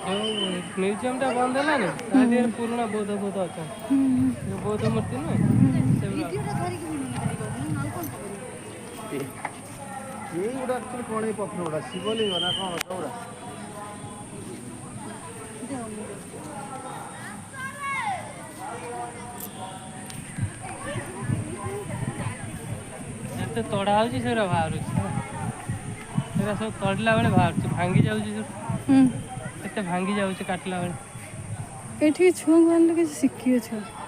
museum टा बंद है ना आदि पुराना बौद्ध बौद्ध अच्छा बौद्ध मूर्ति ना ये गुड़ा एक्चुअली कौन है पत्थर गुड़ा शिवलिंग ना कौन होता गुड़ा तो तड़ा हो बाहर सब तड़ला बेले बाहर भांगी जाते भांगी जाऊे काटला बेले ये छुआ किसी शिखी छुआ